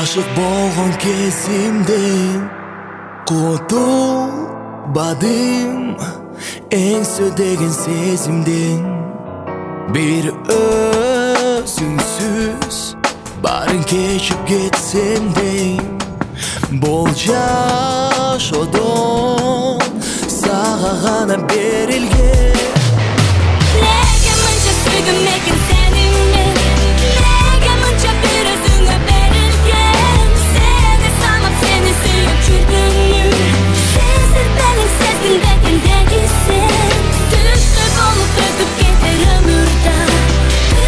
Aşık bolğan kezimden qutulmadım en södegen sezimden. Bir özünsüz barın keçip getsem de bolca şodon sağa gana berilgen. Nega muncha suygumekin seninle, nega muncha bir özüne berilgen. Seni sanıp seni suyup çürgünüm, sezir benim sezgindekindeki sen. Düştük olup öpüp getir ömürda,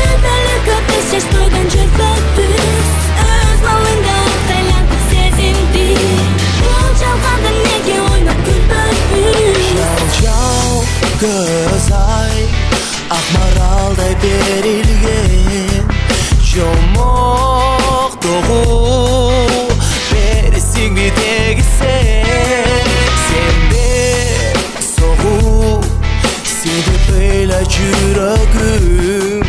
öpelük öpüş yaş bugün cürbet biz. Öz malında ortalantıp sezindi, yol çalganda nege oynap gülbet biz. Çal göz ay akmaralday berilgen, çomoq doğu berisin bir tegi sen. Sende soğuk, sende böyle yüreğim.